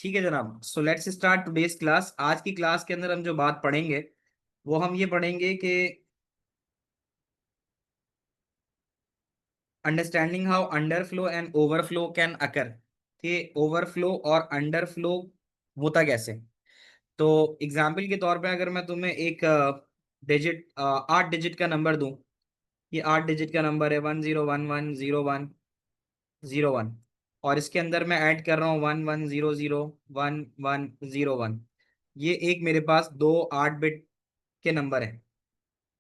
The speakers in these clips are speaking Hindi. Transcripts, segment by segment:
ठीक है जनाब, so let's start today's class. आज की क्लास के अंदर हम जो बात पढ़ेंगे वो हम ये पढ़ेंगे कि understanding how underflow and overflow can occur, कि ओवरफ्लो और अंडरफ्लो होता कैसे। तो एग्जाम्पल के तौर पे अगर मैं तुम्हें एक डिजिट 8 डिजिट का नंबर दूं, ये 8 डिजिट का नंबर है 10110101, और इसके अंदर मैं ऐड कर रहा हूँ 11001101। ये एक मेरे पास दो 8 बिट के नंबर है।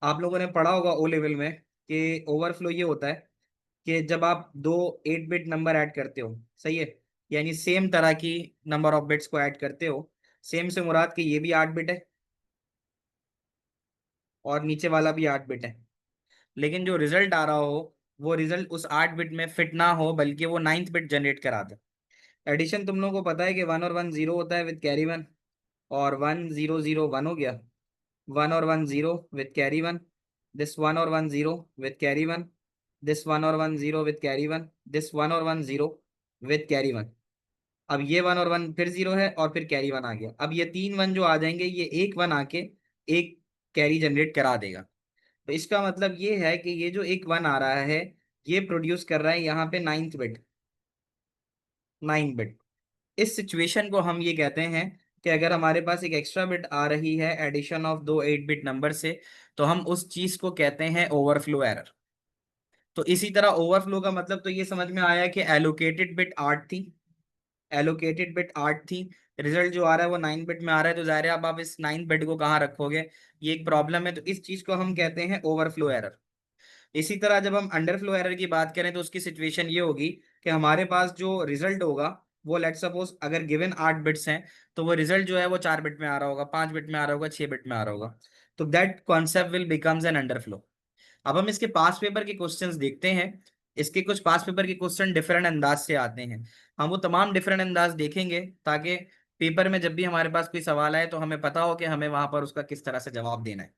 आप लोगों ने पढ़ा होगा ओ लेवल में कि ओवरफ्लो ये होता है कि जब आप दो 8 बिट नंबर ऐड करते हो, सही है, यानी सेम तरह की नंबर ऑफ बिट्स को ऐड करते हो। सेम से मुराद कि ये भी 8 बिट है और नीचे वाला भी 8 बिट है, लेकिन जो रिजल्ट आ रहा हो वो रिजल्ट उस 8 बिट में फिट ना हो, बल्कि वो 9th बिट जनरेट करा दे। एडिशन तुम लोगों को पता है कि 1 और 1 0 होता है विद कैरी 1, और 1001 हो गया। 1 और 1 0 विथ कैरी 1, दिस 1 और 1 0 विथ कैरी 1, दिस 1 और 1 0 विथ कैरी 1, दिस 1 और 1 0 विथ कैरी 1। अब ये 1 और 1 फिर 0 है और फिर कैरी 1 आ गया। अब ये 3 1 जो आ जाएंगे, ये एक 1 आके एक कैरी जनरेट करा देगा। तो इसका मतलब ये है कि ये जो एक 1 आ रहा है, ये प्रोड्यूस कर रहा है यहाँ पे 9th बिट, 9 बिट। इस सिचुएशन को हम ये कहते हैं कि अगर हमारे पास एक एक्स्ट्रा बिट आ रही है एडिशन ऑफ दो 8 बिट नंबर से, तो हम उस चीज को कहते हैं ओवरफ्लो एरर। तो इसी तरह ओवरफ्लो का मतलब तो ये समझ में आया कि एलोकेटेड बिट 8 थी, एलोकेटेड बिट 8 थी, रिजल्ट जो आ रहा है वो 9 बिट में आ रहा है, तो जाहिर है अब आप इस 9 बिट को कहाँ रखोगे, ये एक प्रॉब्लम है। तो इस चीज को हम कहते हैं ओवरफ्लो एरर। इसी तरह जब हम अंडरफ्लो एरर की बात करें तो उसकी सिचुएशन ये होगी कि हमारे पास जो रिजल्ट होगा वो लेट सपोज अगर गिवन 8 बिट्स हैं, तो वो रिजल्ट जो है वो 4 बिट में आ रहा होगा, 5 बिट में आ रहा होगा, 6 बिट में आ रहा होगा। तो that concept will becomes N underflow. अब हम इसके पास पेपर के क्वेश्चंस देखते हैं। इसके कुछ पास पेपर के क्वेश्चन डिफरेंट अंदाज से आते हैं। हम वो तमाम डिफरेंट अंदाज देखेंगे ताकि पेपर में जब भी हमारे पास कोई सवाल आए तो हमें पता हो कि हमें वहां पर उसका किस तरह से जवाब देना है।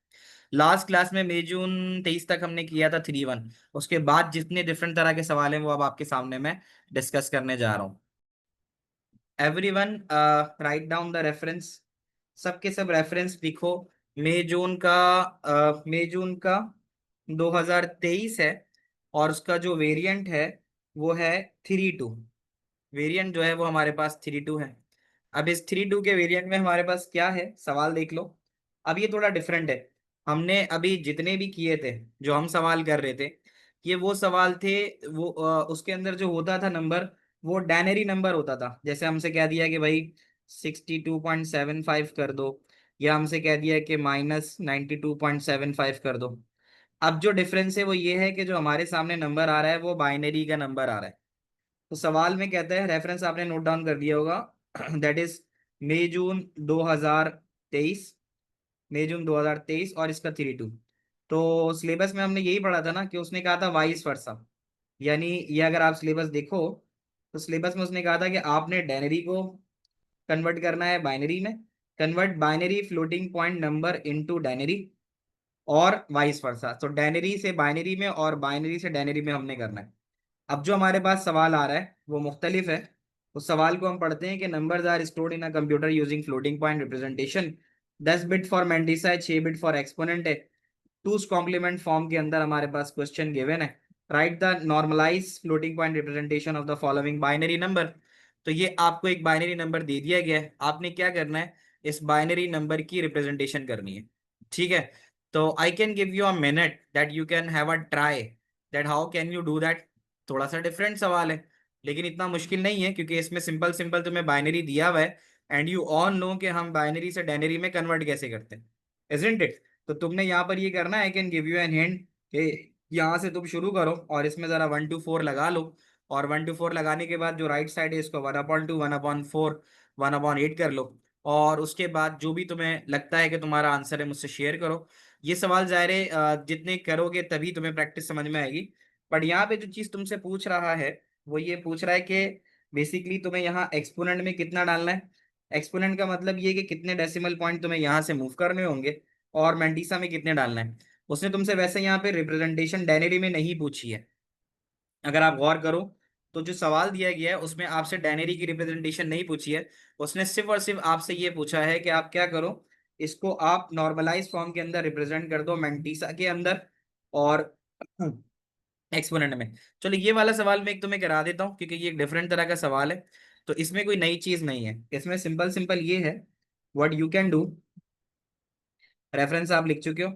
लास्ट क्लास में मई जून 23 तक हमने किया था 3-1। उसके बाद जितने डिफरेंट तरह के सवाल हैं वो अब आपके सामने मैं डिस्कस करने जा रहा हूँ। Everyone write down the reference, सबके सब रेफरेंस लिखो। मई जून का 2023 है, और उसका जो वेरिएंट है वो है 3-2। वेरिएंट जो है वो हमारे पास 3-2 है। अब इस 3-2 के वेरिएंट में हमारे पास क्या है, सवाल देख लो। अब ये थोड़ा डिफरेंट है। हमने अभी जितने भी किए थे, जो हम सवाल कर रहे थे, ये वो सवाल थे, वो उसके अंदर जो होता था नंबर, वो डायनरी नंबर होता था। जैसे हमसे कह दिया कि भाई 62.75 कर दो, या हमसे कह दिया कि -92.75 कर दो। अब जो डिफरेंस है वो ये है कि जो हमारे सामने नंबर आ रहा है वो बाइनरी का नंबर आ रहा है। तो सवाल में कहता है, रेफरेंस आपने नोट डाउन कर दिया होगा, दैट इज मई जून 2023, मई जून 2023, और इसका 3-2। तो सिलेबस में हमने यही पढ़ा था ना कि उसने कहा था वाइस वर्सा, यानी ये अगर आप सिलेबस देखो तो सिलेबस में उसने कहा था कि आपने डायनरी को कन्वर्ट करना है बाइनरी में, convert binary floating point number into denary, और वाइस वर्सा। तो डायनरी से बाइनरी में और बाइनरी से डायनरी में हमने करना है। अब जो हमारे पास सवाल आ रहा है वो मुख्तलिफ है। उस सवाल को हम पढ़ते हैं कि numbers are stored in a computer using floating point representation. 10 bit for mantissa है, 6 बिट फॉर एक्सपोनेंट है। टूस कॉम्प्लीमेंट फॉर्म के अंदर हमारे पास क्वेश्चन गिवन है, write the normalise floating point representation of the following binary number. तो ये आपको एक बाइनरी नंबर दे दिया गया है, आपने क्या करना है, इस बाइनरी नंबर की रिप्रेजेंटेशन करनी है। ठीक है, तो आई can give you a minute that you can have a try that how can you do that. थोड़ा सा डिफरेंट सवाल है, लेकिन इतना मुश्किल नहीं है क्योंकि इसमें सिंपल सिंपल तुम्हें बाइनरी दिया हुआ है, एंड यू ऑल नो कि हम बाइनरी से डायनरी में कन्वर्ट कैसे करते हैं, इजंट इट। तो तुमने यहाँ पर ये करना है, I can give you an hint कि यहाँ से तुम शुरू करो और इसमें जरा 1 to 4 लगा लो, और 1 to 4 लगाने के बाद जो राइट साइड है इसको 1/2, 1/4, 1/8 कर लो, और उसके बाद जो भी तुम्हें लगता है कि तुम्हारा आंसर है मुझसे शेयर करो। ये सवाल ज़ाहिर है जितने करोगे तभी तुम्हें प्रैक्टिस समझ में आएगी। बट यहाँ पे जो चीज़ तुमसे पूछ रहा है वो ये पूछ रहा है कि बेसिकली तुम्हें यहाँ एक्सपोनेंट में कितना डालना है। एक्सपोनेंट का मतलब ये कि कितने डेसिमल पॉइंट तुम्हें यहाँ से मूव करने होंगे, और मैंटीसा में कितने डालना है। उसने तुमसे वैसे यहाँ पे रिप्रेजेंटेशन डायनरी में नहीं पूछी है, अगर आप गौर करो तो जो सवाल दिया गया है उसमें आपसे डायनरी की रिप्रेजेंटेशन नहीं पूछी है, उसने सिर्फ और सिर्फ आपसे ये पूछा है कि आप क्या करो, इसको आप नॉर्मलाइज फॉर्म के अंदर रिप्रेजेंट कर दो मेंटिसा के अंदर और एक्सपोनेंट में। चलो ये वाला सवाल मैं एक तुम्हें करा देता हूँ क्योंकि ये एक डिफरेंट तरह का सवाल है, तो इसमें कोई नई चीज नहीं है, इसमें सिंपल सिंपल ये है, what you can do, reference आप लिख चुके हो।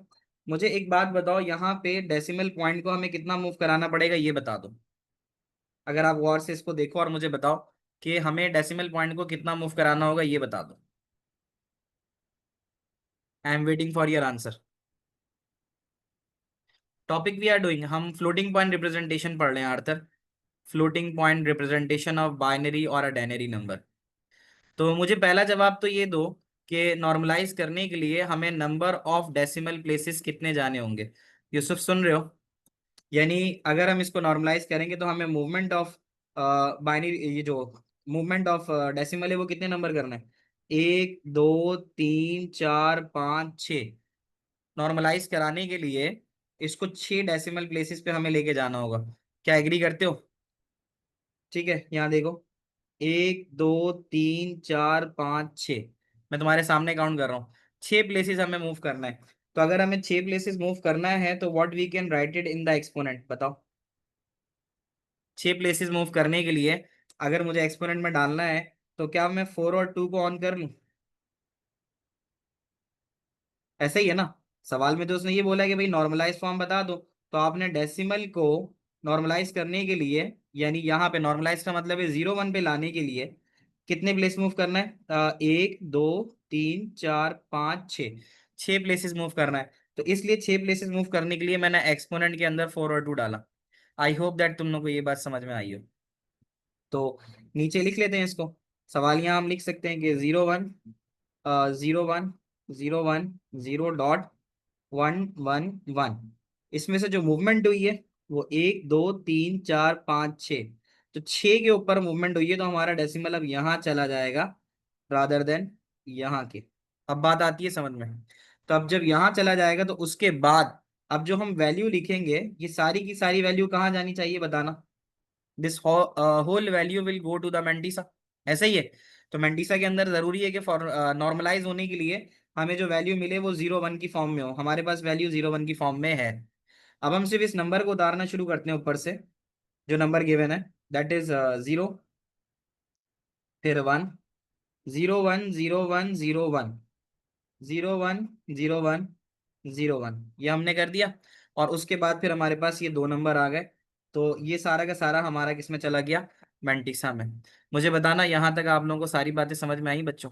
मुझे एक बात बताओ, यहाँ पे डेसिमल पॉइंट को हमें कितना मूव कराना पड़ेगा ये बता दो। अगर आप गौर से इसको देखो और मुझे बताओ कि हमें डेसिमल पॉइंट को कितना मूव कराना होगा ये बता दो। I am waiting for your answer. Topic we are doing, हम फ्लोटिंग पॉइंट रिप्रेजेंटेशन पढ़ रहे हैं आर्थर, floating point representation of binary और अ डेनरी नंबर। तो मुझे पहला जवाब तो ये दो कि नॉर्मलाइज करने के लिए हमें नंबर ऑफ डेसिमल प्लेसेस कितने जाने होंगे। यूसुफ सुन रहे हो? यानी अगर हम इसको नॉर्मलाइज करेंगे तो हमें मूवमेंट ऑफ बाइनरी, ये जो मूवमेंट ऑफ डेसिमल है वो कितने नंबर करना है, 1 2 3 4 5 6। नॉर्मलाइज कराने के लिए इसको 6 डेसिमल प्लेसेस पे हमें लेके जाना होगा। क्या एग्री करते हो? ठीक है, यहाँ देखो, 1 2 3 4 5 6, मैं तुम्हारे सामने काउंट कर रहा हूँ, 6 प्लेसेस हमें मूव करना है। तो अगर हमें 6 प्लेसेस मूव करना है तो what we can write it in the exponent, बताओ। 6 प्लेसेस मूव करने के लिए अगर मुझे एक्सपोनेंट में डालना है तो क्या मैं 4 और 2 को ऑन कर लूँ? ऐसा ही है ना, सवाल में तो उसने ये बोला है कि भाई नॉर्मलाइज फॉर्म बता दो, तो आपने डेसिमल को नॉर्मलाइज करने के लिए, यानी यहाँ पे नॉर्मलाइज का मतलब है 0 1 पे लाने के लिए कितने प्लेस मूव करना है, 1 2 3 4 5 6, 6 प्लेसेस मूव करना है। तो इसलिए 6 प्लेसेस मूव करने के लिए मैंने एक्सपोनेंट के अंदर 4 और 2 डाला। आई होप दैट तुम लोग को ये बात समझ में आई हो। तो नीचे लिख लेते हैं इसको, सवाल यहाँ हम लिख सकते हैं कि 0 1 0 1 0.1 1 1। इसमें से जो मूवमेंट हुई है वो 1 2 3 4 5 6, तो 6 के ऊपर मूवमेंट हुई है, तो हमारा डेसिमल अब यहाँ चला जाएगा रादर देन यहाँ के। अब बात आती है समझ में। तो अब जब यहाँ चला जाएगा तो उसके बाद अब जो हम वैल्यू लिखेंगे ये सारी की सारी वैल्यू कहाँ जानी चाहिए बताना। This whole value will go to the mantissa, ऐसा ही है। तो मेंटिसा के अंदर जरूरी है कि फॉर नॉर्मलाइज होने के लिए हमें जो वैल्यू मिले वो 0 1 की फॉर्म में हो, हमारे पास वैल्यू 0 1 की फॉर्म में है। अब हम सिर्फ इस नंबर को उतारना शुरू करते हैं ऊपर से, जो नंबर गिवन है दैट इज 0, फिर 1, 0 1 0 1 0 1, 0 1 0 1 0 1, ये हमने कर दिया। और उसके बाद फिर हमारे पास ये दो नंबर आ गए, तो ये सारा का सारा हमारा किस में चला गया, मैंटिसा में। मुझे बताना यहाँ तक आप लोगों को सारी बातें समझ में आई बच्चों?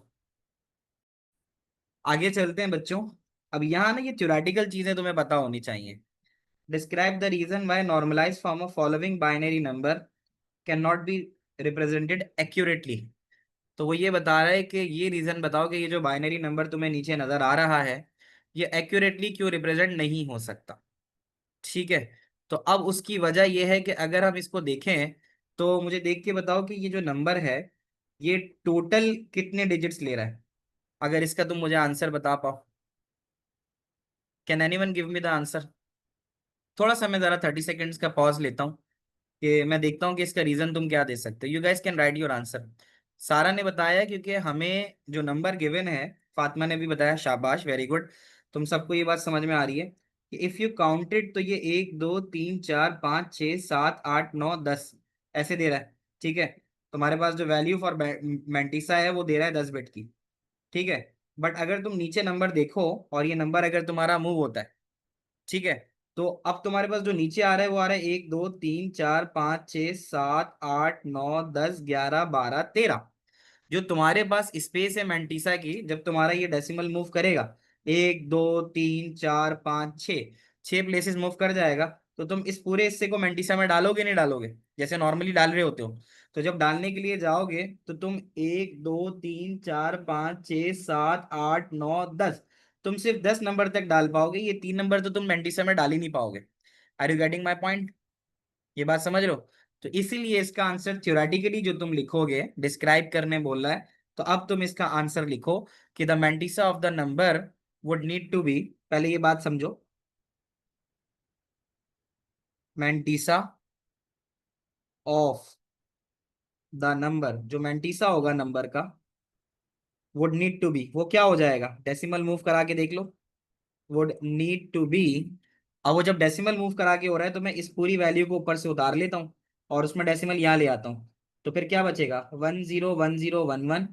आगे चलते हैं बच्चों। अब यहाँ ना ये थ्योरेटिकल चीजें तुम्हें पता होनी चाहिए। Describe the reason why normalise form of following binary number can not be represented accurately. तो वो ये बता रहा है कि ये रीजन बताओ कि ये जो बाइनरी नंबर तुम्हें नीचे नजर आ रहा है ये एक्यूरेटली क्यों रिप्रेजेंट नहीं हो सकता। ठीक है, तो अब उसकी वजह ये है कि अगर हम इसको देखें तो मुझे देख के बताओ कि ये जो नंबर है ये टोटल कितने डिजिट्स ले रहा है। अगर इसका तुम मुझे आंसर बता पाओ, can anyone give me the answer? थोड़ा सा मैं जरा 30 सेकेंड्स का पॉज लेता हूँ कि मैं देखता हूँ कि इसका रीजन तुम क्या दे सकते हो। You guys can write your answer. सारा ने बताया क्योंकि हमें जो नंबर गिवन है, फातिमा ने भी बताया, शाबाश वेरी गुड, तुम सबको ये बात समझ में आ रही है कि इफ यू काउंटेड तो ये 1 2 3 4 5 6 7 8 9 10 ऐसे दे रहा है। ठीक है, तुम्हारे पास जो वैल्यू फॉर मेंटिसा है वो दे रहा है 10 बिट की। ठीक है, बट अगर तुम नीचे नंबर देखो और ये नंबर अगर तुम्हारा मूव होता है, ठीक है, तो अब तुम्हारे पास जो नीचे आ रहा है वो आ रहा है 1 2 3 4 5 6 7 8 9 10 11 12 13। जो तुम्हारे पास स्पेस है मेंटिसा की, जब तुम्हारा ये डेसिमल मूव करेगा 1 2 3 4 5 6, 6 प्लेसेस मूव कर जाएगा, तो तुम इस पूरे हिस्से को मेंटिसा में डालोगे नहीं डालोगे, जैसे नॉर्मली डाल रहे होते हो। तो जब डालने के लिए जाओगे तो तुम 1 2 3 4 5 6 7 8 9 10, तुम सिर्फ 10 नंबर तक डाल पाओगे, ये 3 नंबर तो तुम मेंटिसा में डाल ही नहीं पाओगे। Are you getting my point? ये बात समझ रहे हो? तो इसीलिए इसका आंसर थ्योरेटिकली जो तुम लिखोगे, डिस्क्राइब करने बोल रहा है, तो अब तुम इसका आंसर लिखो कि the mantissa of the number would need to be, पहले ये बात समझो, मेंटिसा ऑफ द नंबर, जो मैंटीसा होगा नंबर का, वुड नीड टू बी, वो क्या हो जाएगा, डेसिमल मूव करा के देख लो, वुड नीड टू बी। अब वो जब डेसिमल मूव करा के हो रहा है तो मैं इस पूरी वैल्यू को ऊपर से उतार लेता हूँ और उसमें डेसिमल यहाँ ले आता हूँ। तो फिर क्या बचेगा, 101011,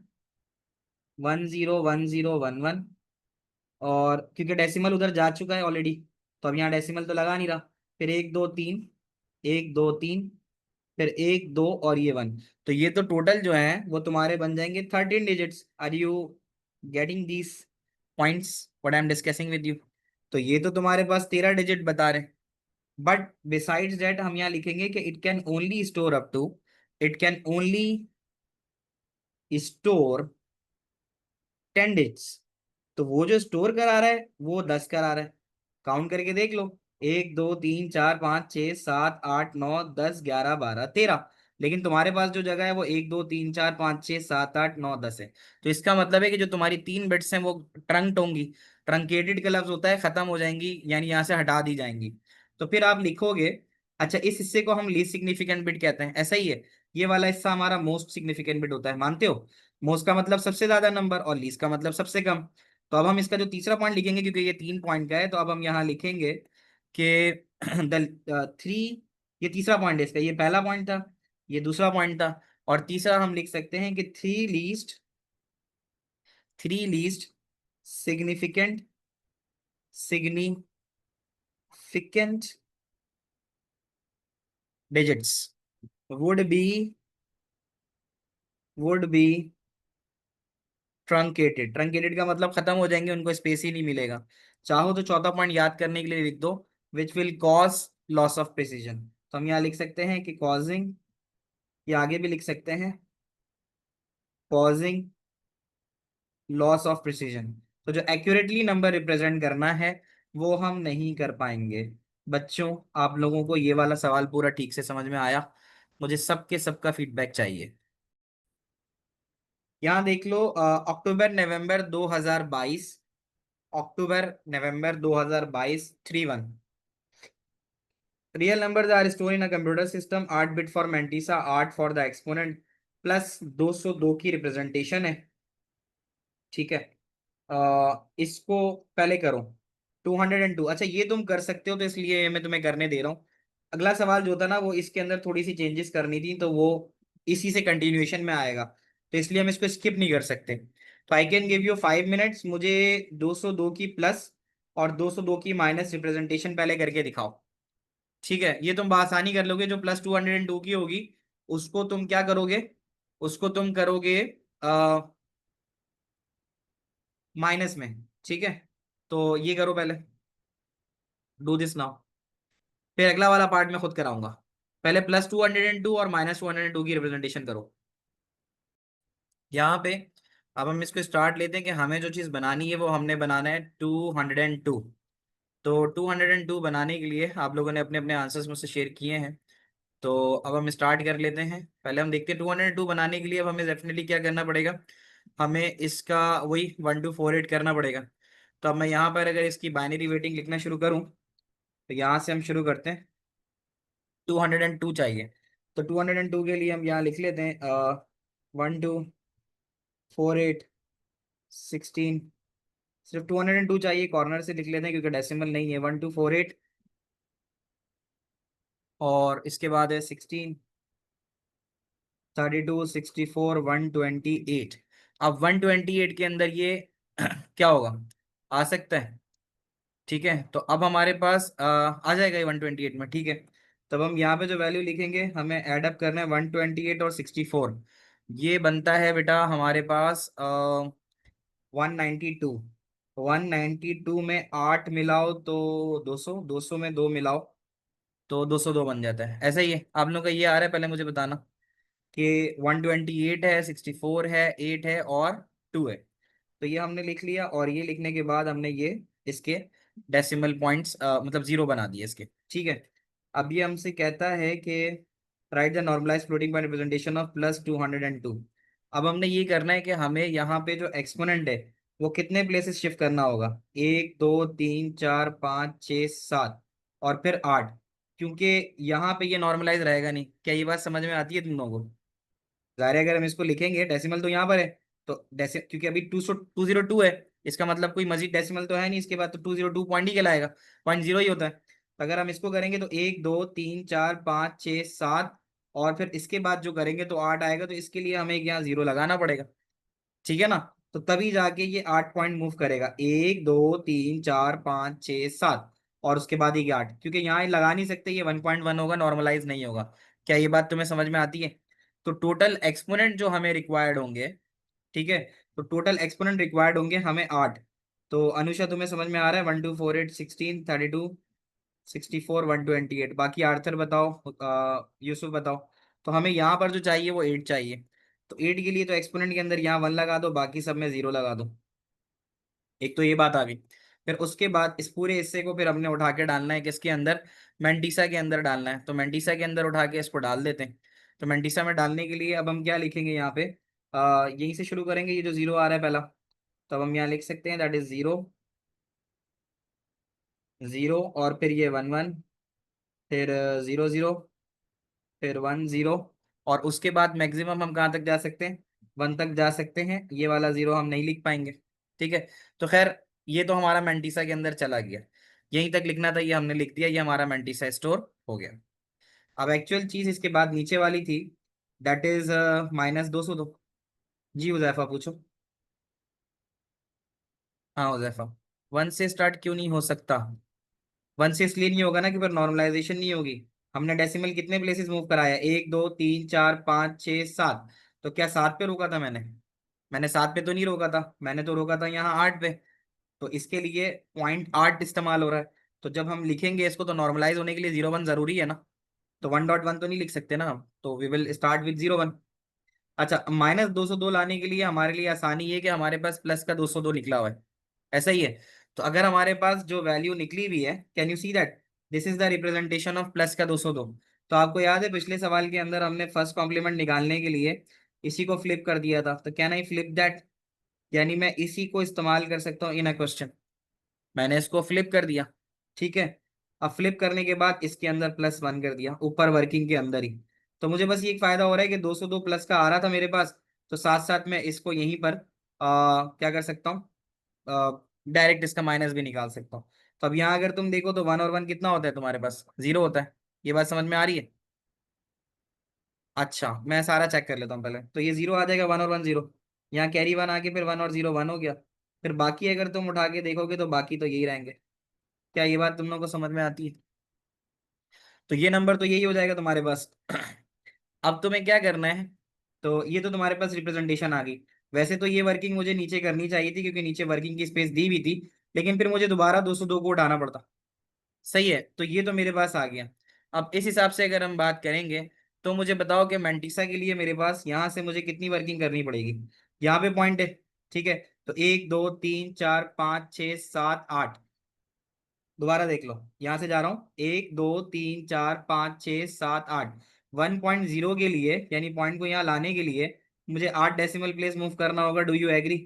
101011। और क्योंकि डेसिमल उधर जा चुका है ऑलरेडी, तो अब यहाँ डेसिमल तो लगा नहीं रहा। फिर 1 2 3, 1 2 3, फिर 1 2 और ये 1। तो ये तो टोटल जो है वो तुम्हारे बन जाएंगे 13 digits. Are you getting these points what I am discussing with you? तो ये तो तुम्हारे पास 13 डिजिट बता रहे हैं। बट बिसाइड्स दैट हम यहाँ लिखेंगे कि it can only store up to, it can only store 10 digits. तो वो जो स्टोर करा रहा है वो 10 करा रहा है। काउंट करके देख लो, 1 2 3 4 5 6 7 8 9 10 11 12 13। लेकिन तुम्हारे पास जो जगह है वो 1 2 3 4 5 6 7 8 9 10 है। तो इसका मतलब है कि जो तुम्हारी 3 बिट्स हैं वो ट्रंक्ड होंगी। ट्रंकेटेड का लफ्ज होता है खत्म हो जाएंगी, यानी यहाँ से हटा दी जाएंगी। तो फिर आप लिखोगे, अच्छा इस हिस्से को हम लीस्ट सिग्निफिकेंट बिट कहते हैं, ऐसा ही है। ये वाला हिस्सा हमारा मोस्ट सिग्निफिकेंट बिट होता है, मानते हो? मोस्ट का मतलब सबसे ज्यादा नंबर और लीस्ट का मतलब सबसे कम। तो अब हम इसका जो तीसरा पॉइंट लिखेंगे, क्योंकि ये 3 पॉइंट का है, तो अब हम यहाँ लिखेंगे कि द थ्री, ये तीसरा पॉइंट है इसका, ये पहला पॉइंट था, ये दूसरा पॉइंट था। और तीसरा हम लिख सकते हैं कि three least significant significant digits would be would be truncated. Truncated का मतलब खत्म हो जाएंगे, उनको स्पेस ही नहीं मिलेगा। चाहो तो चौथा पॉइंट याद करने के लिए लिख दो, which will cause loss of precision. तो हम यहाँ लिख सकते हैं कि कॉजिंग, या आगे भी लिख सकते हैं कॉजिंग लॉस ऑफ प्रिसीजन। तो जो एक्यूरेटली नंबर रिप्रेजेंट करना है वो हम नहीं कर पाएंगे। बच्चों, आप लोगों को ये वाला सवाल पूरा ठीक से समझ में आया? मुझे सबके सबका फीडबैक चाहिए। यहाँ देख लो, अक्टूबर नवंबर 2022, अक्टूबर नवंबर 2022, 3 1। Real numbers are store in a computer system, 8 bit for mantissa, 8 for the exponent, plus 202 की रिप्रेजेंटेशन है। ठीक है, इसको पहले करो 202। अच्छा ये तुम कर सकते हो तो इसलिए मैं तुम्हें करने दे रहा हूँ। अगला सवाल जो था ना वो इसके अंदर थोड़ी सी चेंजेस करनी थी, तो वो इसी से कंटिन्यूएशन में आएगा, तो इसलिए हम इसको स्किप नहीं कर सकते। तो आई कैन गिव यू 5 मिनट्स, मुझे 202 की प्लस और 202 की माइनस रिप्रेजेंटेशन पहले करके दिखाओ। ठीक है, ये तुम बआसानी कर लोगे। जो +202 की होगी उसको तुम क्या करोगे, उसको तुम करोगे माइनस में। ठीक है, तो ये करो पहले, डू दिस नाउ। फिर अगला वाला पार्ट मैं खुद कराऊंगा। पहले +202 और -202 की रिप्रेजेंटेशन करो यहाँ पे। अब हम इसको स्टार्ट लेते हैं कि हमें जो चीज़ बनानी है वो हमने बनाना है 202। तो 202 बनाने के लिए आप लोगों ने अपने अपने आंसर्स मुझसे शेयर किए हैं। तो अब हम स्टार्ट कर लेते हैं। पहले हम देखते हैं 202 बनाने के लिए अब हमें डेफिनेटली क्या करना पड़ेगा, हमें इसका वही 1248 करना पड़ेगा। तो अब मैं यहाँ पर अगर इसकी बाइनरी वेटिंग लिखना शुरू करूँ, तो यहाँ से हम शुरू करते हैं। 202 चाहिए, तो 202 के लिए हम यहाँ लिख लेते हैं 1248 16। सिर्फ 202 चाहिए, कॉर्नर से लिख लेते हैं क्योंकि डेसिमल नहीं है। 1248 और इसके बाद है 16, 32, 64, 128। अब 128 के अंदर ये क्या होगा, आ सकता है। ठीक है, तो अब हमारे पास आ जाएगा ये 128 में। ठीक है, तब हम यहाँ पे जो वैल्यू लिखेंगे हमें ऐड अप करना है 128 और 64। ये बनता है बेटा हमारे पास 192। 192 में 8 मिलाओ तो 200, 200 में 2 मिलाओ तो 202 बन जाता है। ऐसा ही है, आप लोगों का ये आ रहा है, पहले मुझे बताना कि 128 है, 64 है, 8 है और 2 है। तो ये हमने लिख लिया, और ये लिखने के बाद हमने ये इसके डेसिमल पॉइंट्स मतलब जीरो बना दिए इसके। ठीक है, अब ये हमसे कहता है कि write the normalise floating point representation of +202। अब हमने ये करना है कि हमें यहाँ पे जो एक्सपोनेंट है वो कितने प्लेसेस शिफ्ट करना होगा, 1 2 3 4 5 6 7 और फिर 8। क्योंकि यहाँ पे ये नॉर्मलाइज रहेगा नहीं। क्या ये बात समझ में आती है तुम लोगों को? ज़ाहिर है अगर हम इसको लिखेंगे, डेसिमल तो यहाँ पर है, तो डेसि क्योंकि अभी 202 है, इसका मतलब कोई मजीद डेसिमल तो है नहीं इसके बाद, तो 202 पॉइंट ही कहलाएगा, पॉइंट जीरो ही होता है। तो अगर हम इसको करेंगे तो 1 2 3 4 5 6 7, और फिर इसके बाद जो करेंगे तो 8 आएगा, तो इसके लिए हमें यहाँ जीरो लगाना पड़ेगा, ठीक है ना। तो तभी जाके ये 8 पॉइंट मूव करेगा, 1 2 3 4 5 6 7, और उसके बाद ये 8, क्योंकि यहाँ लगा नहीं सकते, ये 1.1 होगा, नॉर्मलाइज नहीं होगा। क्या ये बात तुम्हें समझ में आती है? तो टोटल एक्सपोनेंट जो हमें रिक्वायर्ड होंगे, ठीक है, तो टोटल एक्सपोनेंट रिक्वायर्ड होंगे हमें 8। तो अनुषा तुम्हें समझ में आ रहा है? 1 2 4 8 16 32 64 128, बाकी आर्थर बताओ, यूसुफ बताओ। तो हमें यहाँ पर जो चाहिए वो 8 चाहिए, तो 8 के लिए तो एक्सपोनेंट के अंदर यहाँ 1 लगा दो, बाकी सब में 0 लगा दो। एक तो ये बात आ गई। फिर उसके बाद इस पूरे हिस्से को फिर हमने उठा के डालना है किसके अंदर? मेंटिसा के अंदर डालना है, तो मेंटिसा के अंदर उठा के इसको डाल देते हैं। तो मेंटिसा में डालने के लिए अब हम क्या लिखेंगे यहाँ पे? यहीं से शुरू करेंगे, ये जो 0 आ रहा है पहला, तो अब हम यहाँ लिख सकते हैं दैट इज 0 0, और फिर ये 1 1, फिर 0 0, फिर 1 0, और उसके बाद मैक्सिमम हम कहाँ तक जा सकते हैं? 1 तक जा सकते हैं, ये वाला 0 हम नहीं लिख पाएंगे, ठीक है। तो खैर, ये तो हमारा मेंटिसा के अंदर चला गया, यहीं तक लिखना था, ये हमने लिख दिया, ये हमारा मेंटिसा स्टोर हो गया। अब एक्चुअल चीज इसके बाद नीचे वाली थी, दैट इज -202। जी हुजैफा पूछो। हाँ हुजैफा, 1 से स्टार्ट क्यों नहीं हो सकता? 1 से इसलिए नहीं होगा ना कि पर नॉर्मलाइजेशन नहीं होगी। हमने डेसिमल कितने प्लेसेस मूव कराया? 1 2 3 4 5 6 7, तो क्या 7 पे रोका था मैंने? मैंने 7 पे तो नहीं रोका था, मैंने तो रोका था यहाँ 8 पे। तो इसके लिए .8 इस्तेमाल हो रहा है। तो जब हम लिखेंगे इसको तो नॉर्मलाइज होने के लिए 0 1 जरूरी है ना, तो 1.1 तो नहीं लिख सकते ना हम, तो वी विल स्टार्ट विद 0 1। अच्छा, -202 लाने के लिए हमारे लिए आसानी ये कि हमारे पास प्लस का 202 निकला हुआ है, ऐसा ही है। तो अगर हमारे पास जो वैल्यू निकली हुई है, can you see that this is the representation of plus का 202। तो आपको याद है पिछले सवाल के अंदर हमने फर्स्ट कॉम्प्लीमेंट निकालने के लिए इसी को फ्लिप कर दिया था, तो कैन आई फ्लिप दैट? यानी मैं इसी को इस्तेमाल कर सकता हूँ इन अ क्वेश्चन। मैंने इसको फ्लिप कर दिया, ठीक है। अब फ्लिप करने के बाद इसके अंदर +1 कर दिया, ऊपर वर्किंग के अंदर ही। तो मुझे बस ये एक फायदा हो रहा है कि 202 प्लस का आ रहा था मेरे पास, तो साथ साथ में इसको यहीं पर क्या कर सकता हूँ, डायरेक्ट इसका माइनस भी निकाल सकता हूँ। तो अब यहाँ अगर तुम देखो तो 1 और 1 कितना होता है तुम्हारे पास? 0 होता है। ये बात समझ में आ रही है? अच्छा, मैं सारा चेक कर लेता हूँ पहले, तो ये 0 आ जाएगा, 1 और 1 0, यहाँ कैरी 1 आके फिर 1 और 0 1 हो गया। फिर बाकी अगर तुम उठा के देखोगे तो बाकी तो यही रहेंगे। क्या ये बात तुम लोगों को समझ में आती है? तो ये नंबर तो यही हो जाएगा तुम्हारे पास। अब तुम्हें क्या करना है? तो ये तो तुम्हारे पास रिप्रेजेंटेशन आ गई। वैसे तो ये वर्किंग मुझे नीचे करनी चाहिए थी, क्योंकि नीचे वर्किंग की स्पेस दी हुई थी, लेकिन फिर मुझे दोबारा 202 को उठाना पड़ता। सही है, तो ये तो मेरे पास आ गया। अब इस हिसाब से अगर हम बात करेंगे, तो मुझे बताओ कि मेंटिसा के लिए मेरे पास यहाँ से मुझे कितनी वर्किंग करनी पड़ेगी? यहाँ पे पॉइंट है, ठीक है। तो 1 2 3 4 5 6 7 8, दोबारा देख लो, यहां से जा रहा हूँ, 1 2 3 4 5 6 7 8। 1.0 के लिए, यानी पॉइंट को यहाँ लाने के लिए मुझे 8 डेसिमल प्लेस मूव करना होगा। Do you agree?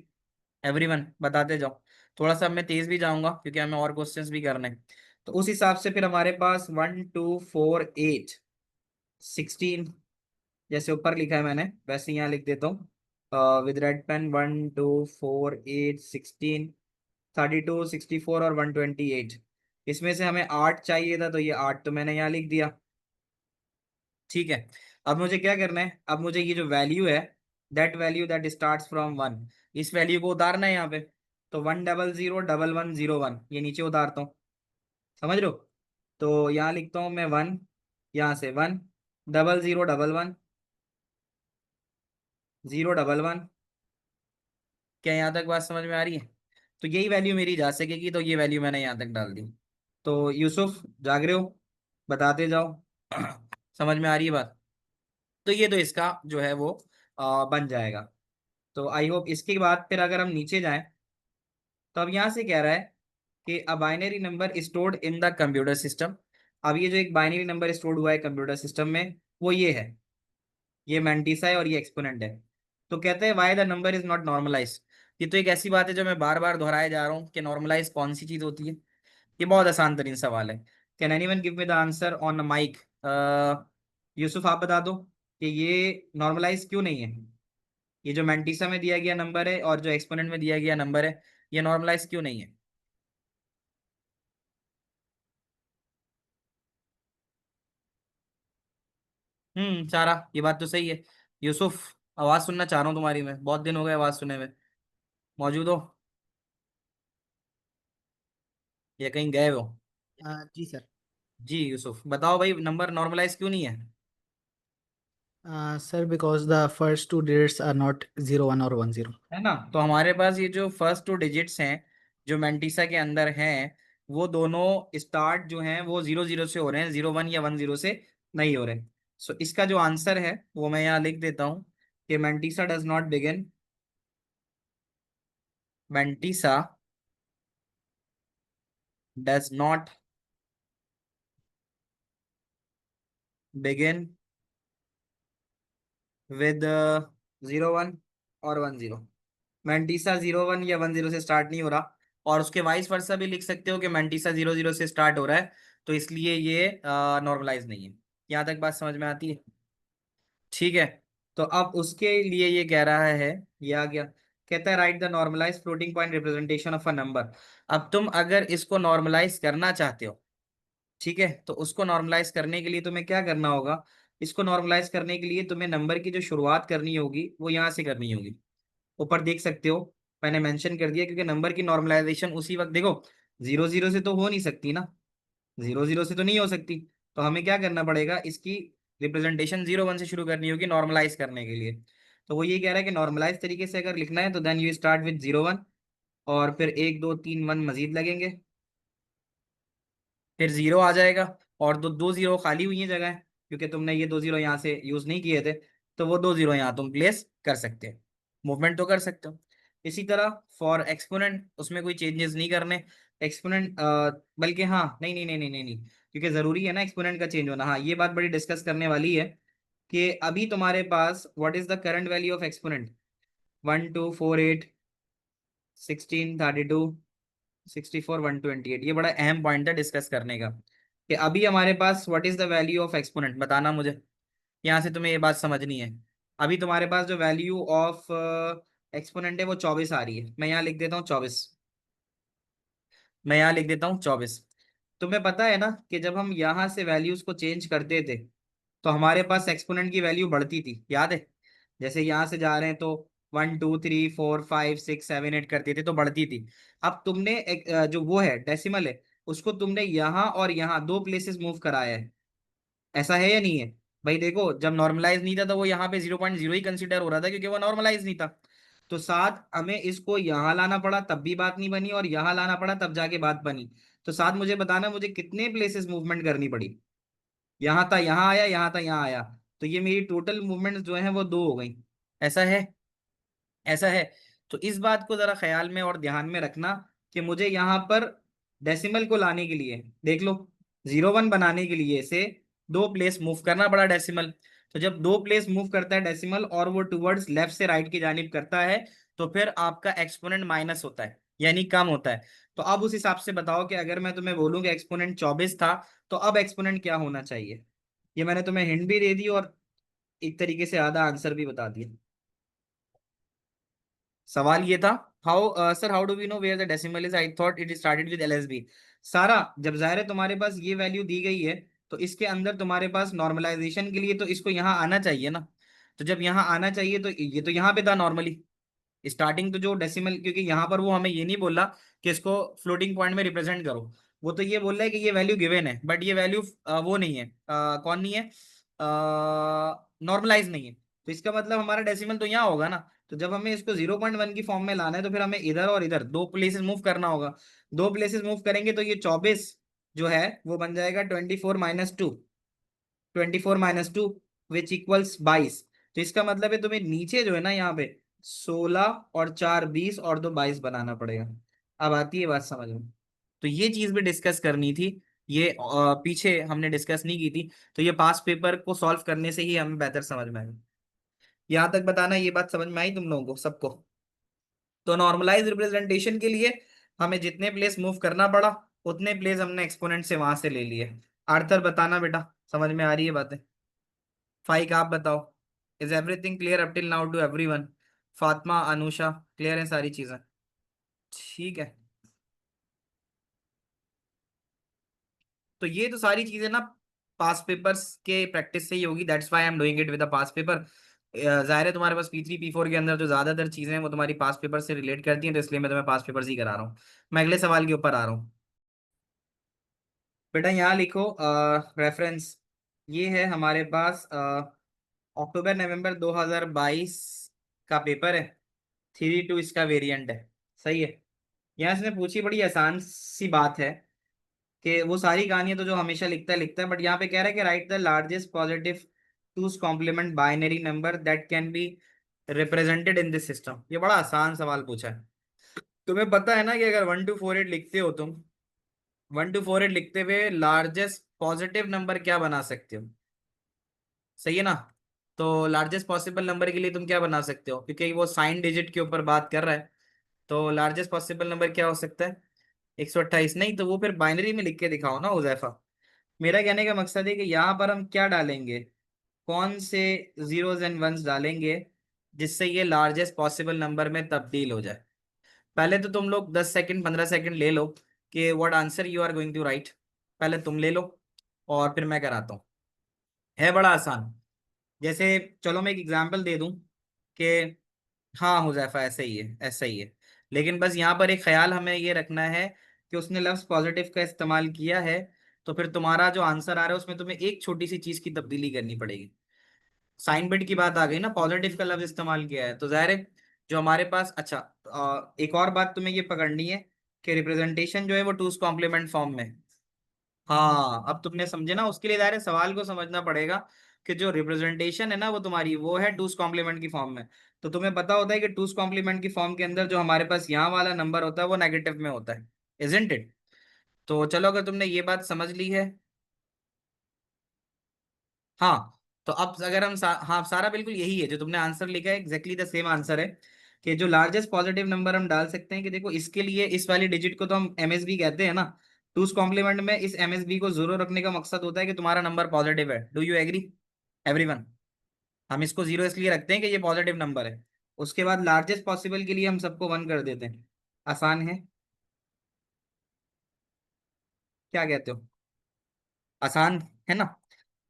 एवरीवन बताते जाओ। थोड़ा सा मैं तेज भी जाऊंगा क्योंकि हमें और क्वेश्चंस भी करने हैं। तो उस हिसाब से फिर हमारे पास 1 2 4 8 16, जैसे ऊपर लिखा है मैंने वैसे यहाँ लिख देता हूँ विद रेड पेन। 1 2 4 8 16 32 64 और 128। इसमें से हमें 8 चाहिए था, तो ये 8 तो मैंने यहाँ लिख दिया, ठीक है। अब मुझे क्या करना है? अब मुझे ये जो वैल्यू है, that value that starts from 1, इस वैल्यू को उतारना है यहाँ पे। तो 1 0 0 1 1 0 1 ये नीचे उतारता हूँ, समझ रहे हो? तो यहाँ लिखता हूँ मैं 1, यहाँ से 1 0 0 1 1 0 1 1। क्या यहाँ तक बात समझ में आ रही है? तो यही वैल्यू मेरी जा सकेगी, तो ये वैल्यू मैंने यहाँ तक डाल दी। तो यूसुफ जाग रहे हो? बताते जाओ। समझ में आ रही है बात? तो ये तो इसका जो है वो बन जाएगा। तो आई होप इसके बाद फिर अगर हम नीचे जाएं, तो अब यहाँ से कह रहा है कि a binary number stored in the computer system. अब ये जो एक बाइनरी नंबर स्टोर्ड हुआ है कंप्यूटर सिस्टम में, वो ये है, ये मैंटिसा है और ये एक्सपोनेंट है। तो कहते हैं why the number is not normalise. ये तो एक ऐसी बात है जो मैं बार बार दोहराए जा रहा हूँ कि नॉर्मलाइज कौन सी चीज होती है। ये बहुत आसान तरीन सवाल है। Can anyone give me the answer on mic? Yusuf आप बता दो। कि ये नॉर्मलाइज क्यों नहीं है। ये जो मैंटीसा में दिया गया नंबर है और जो एक्सपोनेंट में दिया गया नंबर है, ये नॉर्मलाइज क्यों नहीं है। सारा, ये बात तो सही है। यूसुफ, आवाज सुनना चाह रहा हूँ तुम्हारी, मैं बहुत दिन हो गए आवाज सुने हुए। मौजूद हो या कहीं गए हो। जी सर। जी यूसुफ, बताओ भाई, नंबर नॉर्मलाइज क्यों नहीं है। Sir because the first two digits are not 01 और 10। है ना, तो हमारे पास ये जो फर्स्ट टू डिजिट्स हैं जो मैंटीसा के अंदर हैं, वो दोनों स्टार्ट जो हैं वो 00 से हो रहे हैं, 01 या 10 से नहीं हो रहे। सो इसका जो आंसर है वो मैं यहाँ लिख देता हूँ कि mantissa does not begin, mantissa does not begin with 01 और 10। मैंटीसा 01 या 10 से स्टार्ट नहीं हो रहा, और उसके वाइस वर्सा भी लिख सकते हो कि मैंटीसा 00 से स्टार्ट हो रहा है, तो इसलिए ये नॉर्मलाइज नहीं है। यहाँ तक बात समझ में आती है। ठीक है, तो अब उसके लिए ये कह रहा है, ये आ गया, कहता है write the normalise floating point representation of a number. अब तुम अगर इसको नॉर्मलाइज करना चाहते हो, ठीक है, तो उसको नॉर्मलाइज करने के लिए तुम्हें क्या करना होगा। इसको नॉर्मलाइज करने के लिए तुम्हें नंबर की जो शुरुआत करनी होगी वो यहाँ से करनी होगी। ऊपर देख सकते हो, मैंने मेंशन कर दिया, क्योंकि नंबर की नॉर्मलाइजेशन उसी वक्त देखो, 00 से तो हो नहीं सकती ना, 00 से तो नहीं हो सकती। तो हमें क्या करना पड़ेगा, इसकी रिप्रेजेंटेशन 01 से शुरू करनी होगी नॉर्मलाइज करने के लिए। तो वो ये कह रहा है कि नॉर्मलाइज तरीके से अगर लिखना है तो देन यू स्टार्ट विद 01, और फिर 1 2 3 1 मजीद लगेंगे, फिर 0 आ जाएगा, और दो दो जीरो खाली हुई है जगह, क्योंकि तुमने ये 2 0 यहाँ से यूज नहीं किए थे, तो वो 2 0 यहाँ तुम प्लेस कर सकते हो, मूवमेंट तो कर सकते हो। इसी तरह फॉर एक्सपोनेंट, उसमें कोई चेंजेस नहीं करने। एक्सपोनेंट, बल्कि हाँ, नहीं नहीं नहीं नहीं नहीं नहीं, क्योंकि जरूरी है ना एक्सपोनेंट का चेंज होना। हाँ, ये बात बड़ी डिस्कस करने वाली है कि अभी तुम्हारे पास what is the current value of exponent, 1 2 4 8 16 32 64 128। ये बड़ा अहम पॉइंट है डिस्कस करने का, कि अभी हमारे पास what is the value of exponent, बताना मुझे। यहाँ से तुम्हें ये बात समझनी है। अभी तुम्हारे पास जो वैल्यू ऑफ एक्सपोनेंट है वो 24 आ रही है, मैं यहाँ लिख देता हूँ 24, मैं यहाँ लिख देता हूँ 24। तुम्हें पता है ना कि जब हम यहाँ से वैल्यूज को चेंज करते थे तो हमारे पास एक्सपोनेंट की वैल्यू बढ़ती थी, याद है। जैसे यहाँ से जा रहे हैं तो 1 2 3 4 5 6 7 8 करते थे तो बढ़ती थी। अब तुमने जो वो है डेसिमल है, उसको तुमने यहाँ और यहाँ दो प्लेसेस मूव कराया है, ऐसा है या नहीं है। भाई देखो, जब नॉर्मलाइज नहीं था तो वो यहाँ पे 0.0 ही कंसिडर हो रहा था, क्योंकि वो नॉर्मलाइज नहीं था। तो साथ हमें इसको यहाँ लाना पड़ा तब भी बात नहीं बनी, और यहाँ लाना पड़ा तब जाके बात बनी। तो साथ मुझे बताना, मुझे कितने प्लेसेस मूवमेंट करनी पड़ी। यहाँ था यहाँ आया, यहाँ था यहाँ आया, तो ये मेरी टोटल मूवमेंट जो है वो दो हो गई। ऐसा है, ऐसा है। तो इस बात को जरा ख्याल में और ध्यान में रखना कि मुझे यहाँ पर डेसिमल को लाने के लिए, देख लो, 01 बनाने के लिए से दो प्लेस मूव करना पड़ा डेसिमल। तो जब दो प्लेस मूव करता है डेसिमल और वो टुवर्ड्स लेफ्ट से राइट की जानिब करता है, तो फिर आपका एक्सपोनेंट माइनस होता है, यानी कम होता है। तो अब उस हिसाब से बताओ कि अगर मैं तुम्हें बोलूं कि एक्सपोनेंट 24 था, तो अब एक्सपोनेंट क्या होना चाहिए। ये मैंने तुम्हें हिंट भी दे दी और एक तरीके से आधा आंसर भी बता दिया। सवाल ये था, how sir how do we know where the decimal is, I thought it started with LSB. सारा, जब जाहिर है तुम्हारे पास ये वैल्यू दी गई है, तो इसके अंदर तुम्हारे पास नॉर्मलाइजेशन के लिए तो इसको यहाँ आना चाहिए ना। तो जब यहाँ आना चाहिए तो ये तो यहाँ पे था नॉर्मली, स्टार्टिंग तो जो डेसिमल, क्योंकि यहाँ पर वो हमें ये नहीं बोला कि इसको फ्लोटिंग पॉइंट में रिप्रेजेंट करो। वो तो ये बोल रहा है कि ये वैल्यू गिवन है, बट ये वैल्यू वो नहीं है, कौन नहीं है, नॉर्मलाइज नहीं है। तो इसका मतलब हमारा डेसिमल तो यहाँ होगा ना। तो जब हमें इसको 0.1 की फॉर्म में लाना है तो फिर हमें इधर और इधर दो प्लेसेस मूव करना होगा। दो प्लेसेस मूव करेंगे तो ये 24 जो है वो बन जाएगा 24 - 2, 24 - 2 विच इक्वल्स 22। तो इसका मतलब है तुम्हें नीचे जो है ना यहाँ पे 16 और 4 20 और दो 22 बनाना पड़ेगा। अब आती है बात समझ में। तो ये चीज भी डिस्कस करनी थी, ये पीछे हमने डिस्कस नहीं की थी। तो ये पास पेपर को सॉल्व करने से ही हमें बेहतर समझ में आएगा। यहाँ तक बताना, ये बात समझ में आई तुम लोगों को सबको। तो नॉर्मलाइज रिप्रेजेंटेशन के लिए हमें जितने प्लेस मूव करना पड़ा, उतने प्लेस हमने एक्सपोनेंट से वहां से ले लिए। आर्थर बताना बेटा, समझ में आ रही है बातें। फाइक आप बताओ। Is everything clear up till now to everyone? Fatima, Anusha, clear है सारी चीजें? ठीक है। तो ये तो सारी चीजें ना पास पेपर्स के प्रैक्टिस से ही होगी, that's why I am doing it with a pass paper. जाहिर है तुम्हारे पास P3 P4 के अंदर जो ज्यादातर चीजें हैं वो तुम्हारी पास पेपर से रिलेट करती हैं, तो इसलिए मैं तुम्हें पास पेपर्स ही करा रहा हूँ। मैं अगले सवाल के ऊपर आ रहा हूँ। बेटा यहाँ लिखो रेफरेंस। ये है हमारे पास अक्टूबर नवंबर 2022 का पेपर है। 3-2 इसका वेरिएंट है। सही है। यहाँ इसने पूछी, बड़ी आसान सी बात है कि वो सारी कहानियां तो जो हमेशा लिखता है, बट यहाँ पे कह रहा है कि write the largest positive two's complement binary number that can be represented in this system. ये बड़ा आसान सवाल पूछा है। तुम्हें पता है ना कि अगर 1248 लिखते हो तुम, 1248 लिखते हुए लार्जेस्ट पॉजिटिव नंबर क्या बना सकते हो? सही है ना? तो लार्जेस्ट पॉसिबल नंबर के लिए तुम क्या बना सकते हो, क्योंकि वो साइन डिजिट के ऊपर बात कर रहा है। तो लार्जेस्ट पॉसिबल नंबर क्या हो सकता है? 128? नहीं तो वो फिर बाइनरी में लिख के दिखाओ ना हुजैफा। मेरा कहने का मकसद है कि यहाँ पर हम क्या डालेंगे, कौन से जीरोज एंड वंस डालेंगे जिससे ये लार्जेस्ट पॉसिबल नंबर में तब्दील हो जाए। पहले तो तुम लोग 10 सेकंड 15 सेकंड ले लो कि what answer you are going to write. पहले तुम ले लो और फिर मैं कराता हूँ। है बड़ा आसान। जैसे चलो मैं एक एग्जांपल दे दूं कि हाँ हुजैफा ऐसा ही है, ऐसा ही है। लेकिन बस यहाँ पर एक ख्याल हमें ये रखना है कि उसने लफ्ज पॉजिटिव का इस्तेमाल किया है, तो फिर तुम्हारा जो आंसर आ रहा है उसमें तुम्हें एक छोटी सी चीज की तब्दीली करनी पड़ेगी। साइन बिट की बात आ गई ना, पॉजिटिव का लफ्ज इस्तेमाल किया है तो जाहिर है जो हमारे पास। अच्छा एक और बात तुम्हें ये पकड़नी है कि रिप्रेजेंटेशन जो है वो टूस कॉम्प्लीमेंट फॉर्म में। हाँ अब तुमने समझे ना, उसके लिए दायरे सवाल को समझना पड़ेगा कि जो रिप्रेजेंटेशन है ना वो तुम्हारी वो है टूस कॉम्प्लीमेंट की फॉर्म में। तो तुम्हें पता होता है कि टूस कॉम्प्लीमेंट की फॉर्म के अंदर जो हमारे पास यहाँ वाला नंबर होता है वो नेगेटिव में होता है, इजंट इट? तो चलो अगर तुमने ये बात समझ ली है। हाँ तो अब अगर हम हाँ सारा बिल्कुल यही है जो तुमने आंसर लिखा है, एग्जैक्टली द सेम आंसर है कि जो लार्जेस्ट पॉजिटिव नंबर हम डाल सकते हैं कि देखो इसके लिए इस वाली डिजिट को तो हम MSB कहते हैं ना। टूस कॉम्प्लीमेंट में इस MSB को जीरो रखने का मकसद होता है कि तुम्हारा नंबर पॉजिटिव है। Do you agree everyone? हम इसको जीरो इसलिए रखते हैं कि ये पॉजिटिव नंबर है। उसके बाद लार्जेस्ट पॉसिबल के लिए हम सबको 1 कर देते हैं। आसान है? क्या कहते हो? आसान है ना?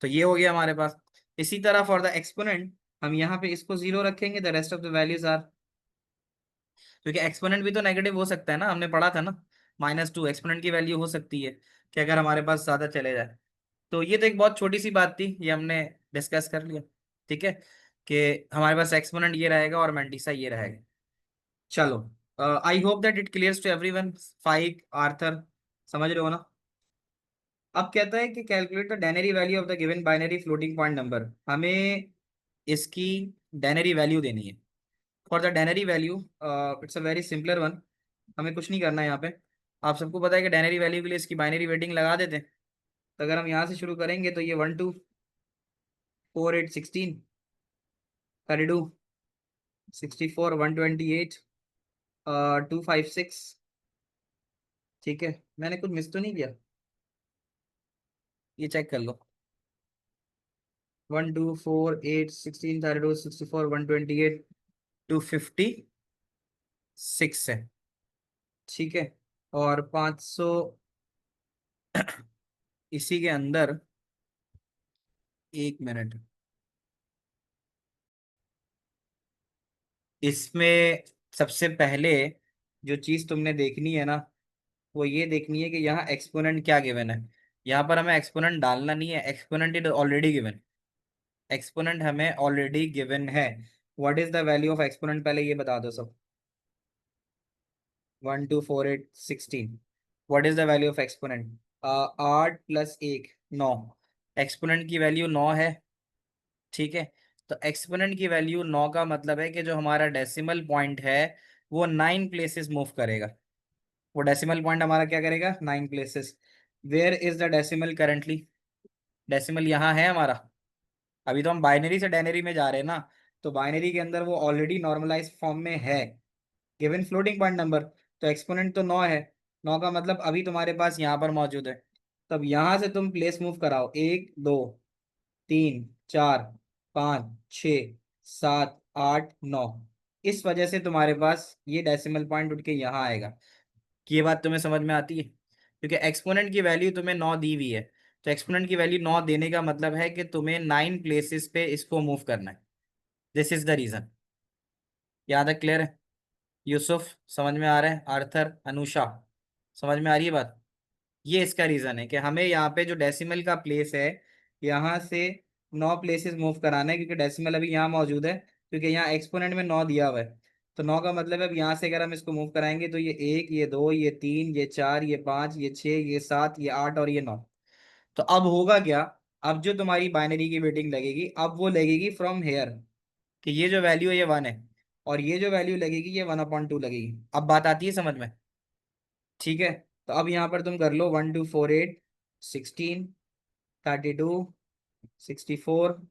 तो ये हो गया हमारे पास। इसी तरह फॉर द एक्सपोनेंट हम यहाँ पे इसको जीरो रखेंगे, the rest of the values are. क्योंकि एक्सपोनेंट भी तो नेगेटिव हो सकता है ना, हमने पढ़ा था ना। -2 एक्सपोनेंट की वैल्यू हो सकती है कि अगर हमारे पास ज्यादा चले जाए। तो ये तो एक बहुत छोटी सी बात थी, ये हमने डिस्कस कर लिया। ठीक है कि हमारे पास एक्सपोनेंट ये रहेगा और मैंटिसा ये रहेगा। चलो I hope that it clears to everyone. Faik, Arthur, समझ रहे हो ना? अब कहता है कि calculate the denary value of the given binary floating point number. हमें इसकी डायनरी वैल्यू देनी है। For the denary value it's a very simpler one. हमें कुछ नहीं करना है यहाँ पे। आप सबको पता है कि डायनरी वैल्यू के लिए इसकी बाइनरी वेटिंग लगा देते हैं। तो अगर हम यहाँ से शुरू करेंगे तो ये 12 4 8 16, 32 64 128 256। ठीक है, मैंने कुछ मिस तो नहीं किया? ये चेक कर लो। 1 2 4 8 16 32 64 128 256 है। ठीक है। और 500 इसी के अंदर, 1 मिनट। इसमें सबसे पहले जो चीज तुमने देखनी है ना वो ये देखनी है कि यहाँ एक्सपोनेंट क्या गिवन है। यहाँ पर हमें एक्सपोनेंट डालना नहीं है, exponent is already given. Exponent हमें ऑलरेडी गिवन है। What is the value of exponent पहले ये बता दो सब। 1 2 4 8 16। What is the value of exponent? 8 + 1 9। Exponent की वैल्यू 9 है। ठीक है। तो एक्सपोनेंट की वैल्यू 9 का मतलब है कि जो हमारा डेसिमल पॉइंट है वो 9 प्लेसेस मूव करेगा। वो डेसिमल पॉइंट हमारा क्या करेगा? 9 places. Where is the decimal currently? Decimal यहाँ है हमारा। अभी तो हम बाइनरी से डायनरी में जा रहे हैं ना। तो बाइनरी के अंदर वो ऑलरेडी नॉर्मलाइज फॉर्म में है, गिवन फ्लोटिंग पॉइंट नंबर। तो एक्सपोनेंट तो 9 है। 9 का मतलब अभी तुम्हारे पास यहाँ पर मौजूद है। तब यहाँ से तुम प्लेस मूव कराओ, 1 2 3 4। 5, 6, 7, 8, 9। इस वजह से तुम्हारे पास ये डेसिमल पॉइंट उठ के यहाँ आएगा। कि ये बात तुम्हें समझ में आती है? क्योंकि एक्सपोनेंट की वैल्यू तुम्हें 9 दी हुई है, तो एक्सपोनेंट की वैल्यू 9 देने का मतलब है कि तुम्हें 9 प्लेसेस पे इसको मूव करना है। This is the reason. याद है? क्लियर है? यूसुफ समझ में आ रहा है? आर्थर, अनुषा, समझ में आ रही है बात? ये इसका रीजन है कि हमें यहाँ पे जो डेसिमल का प्लेस है, यहाँ से 9 प्लेसेस मूव कराना है, क्योंकि डेसिमल अभी यहाँ मौजूद है, क्योंकि यहाँ एक्सपोनेंट में 9 दिया हुआ है। तो 9 का मतलब है अब यहाँ से अगर हम इसको मूव कराएंगे तो ये 1, ये 2, ये 3, ये 4, ये 5, ये 6, ये 7, ये 8 और ये 9। तो अब होगा क्या? अब जो तुम्हारी बाइनरी की वेटिंग लगेगी, अब वो लगेगी फ्रॉम हेयर, कि ये जो वैल्यू है ये 1 है, और ये जो वैल्यू लगेगी ये 1/2 लगेगी। अब बात आती है समझ में? ठीक है। तो अब यहाँ पर तुम कर लो 1, 2, 4, 8, 16, 32, 64,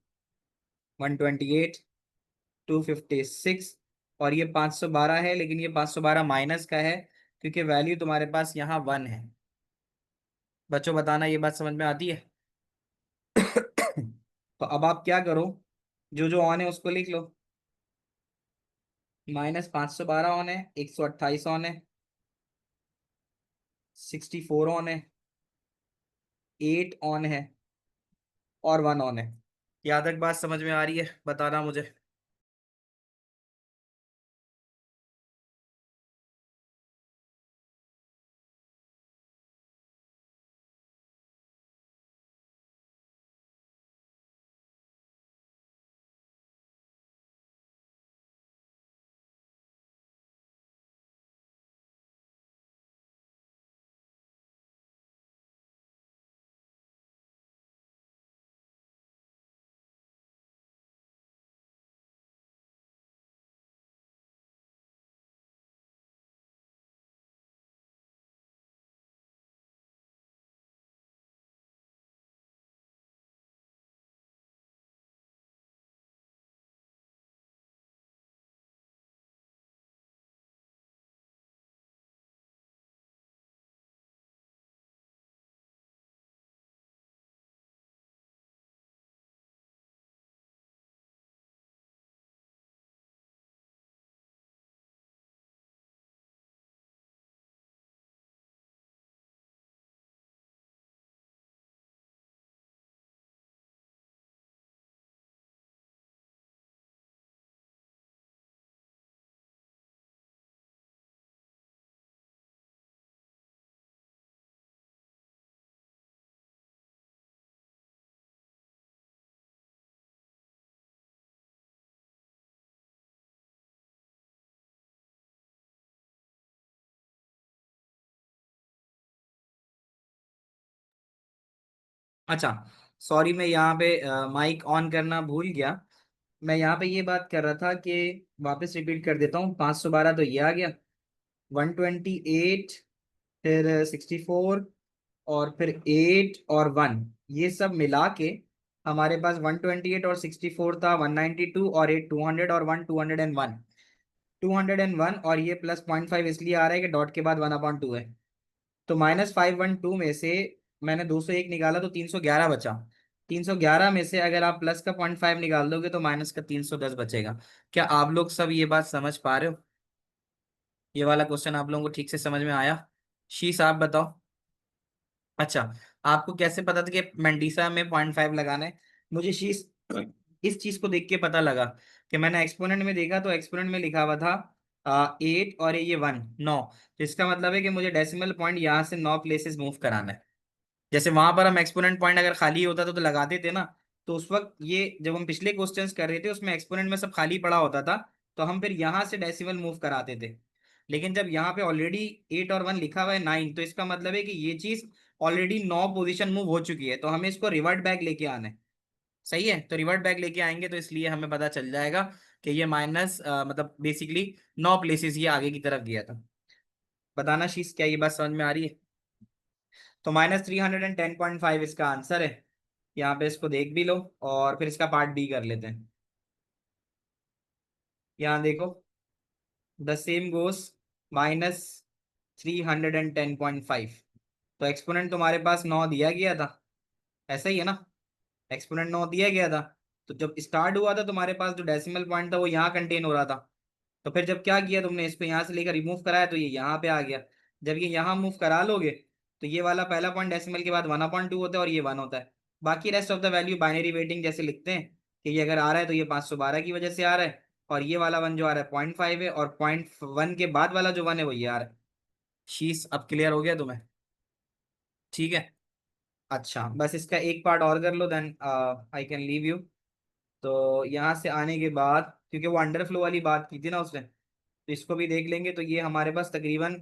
128, 256, और ये 512 है, लेकिन ये 512 माइनस का है, क्योंकि वैल्यू तुम्हारे पास यहाँ 1 है। बच्चों बताना, ये बात समझ में आती है? तो अब आप क्या करो, जो जो ऑन है उसको लिख लो। -512 ऑन है, 128 ऑन है, 64 ऑन है, 8 ऑन है, और 1 ऑन है। यहाँ तक बात समझ में आ रही है? बताना मुझे। अच्छा, सॉरी, मैं यहाँ पे माइक ऑन करना भूल गया। मैं यहाँ पे ये बात कर रहा था कि वापस रिपीट कर देता हूँ। 512 तो ये आ गया, 128, फिर 64, और फिर 8 और 1, ये सब मिला के हमारे पास 128 और 64 था, 192 और 8, 200, और 1, 201, 201, और ये +0.5 इसलिए आ रहा है कि डॉट के बाद 1/2 है। तो -512 में से मैंने 201 निकाला तो 311 बचा। 311 में से अगर आप प्लस का 0.5 निकाल दोगे तो माइनस का 310 बचेगा। क्या आप लोग सब ये बात समझ पा रहे हो? ये वाला क्वेश्चन आप लोगों को ठीक से समझ में आया? शीश, आप बताओ। अच्छा, आपको कैसे पता था कि मेंडीसा में 0.5 लगाना है? मुझे शीश इस चीज को देख के पता लगा कि मैंने एक्सपोनेंट में देखा, तो एक्सपोनेंट में लिखा हुआ था 8, और ये 1, 9। तो इसका मतलब है कि मुझे डेसिमल पॉइंट यहाँ से 9 प्लेसेस मूव कराना है। जैसे वहां पर हम एक्सपोनेंट पॉइंट अगर खाली होता तो लगाते थे ना, तो उस वक्त ये जब हम पिछले क्वेश्चंस कर रहे थे उसमें एक्सपोनेंट में सब खाली पड़ा होता था, तो हम फिर यहाँ से डेसिमल मूव कराते थे। लेकिन जब यहाँ पे ऑलरेडी 8 और 1 लिखा हुआ है 9, तो इसका मतलब है कि ये चीज ऑलरेडी 9 पोजीशन मूव हो चुकी है, तो हमें इसको रिवर्ट बैक लेके आना है। सही है? तो रिवर्ट बैक लेके आएंगे तो इसलिए हमें पता चल जाएगा कि ये माइनस मतलब बेसिकली 9 प्लेसेस ये आगे की तरफ गया था। बताना शीज, क्या ये बात समझ में आ रही है? तो -310.5 इसका आंसर है। यहाँ पे इसको देख भी लो, और फिर इसका पार्ट बी कर लेते हैं। यहाँ देखो, द सेम गोस -310.5। तो एक्सपोनेंट तुम्हारे पास 9 दिया गया था, ऐसा ही है ना? एक्सपोनेंट 9 दिया गया था, तो जब स्टार्ट हुआ था तुम्हारे पास जो डेसिमल पॉइंट था वो यहाँ कंटेन हो रहा था। तो फिर जब क्या किया तुमने, इसको यहाँ से लेकर रिमूव कराया तो ये यहाँ पे आ गया। जब ये यहाँ मूव करा लोगे तो ये वाला पहला पॉइंट डेसिमल के बाद 1/2 होता है और ये 1 होता है। बाकी rest of the value binary waiting जैसे लिखते हैं कि ये अगर आ रहा है तो ये 512 की वजह से आ रहा है, और ये वाला वन जो आ रहा है 0.5 है, और 0.1 के बाद वाला जो वन है वो ये आ रहा है। शीश अब क्लियर हो गया तुम्हें? ठीक है। अच्छा बस इसका एक पार्ट और कर लो, then I can leave you. तो यहाँ से आने के बाद, क्योंकि वो अंडरफ्लो वाली बात की थी ना उसने, तो इसको भी देख लेंगे। तो ये हमारे पास तकरीबन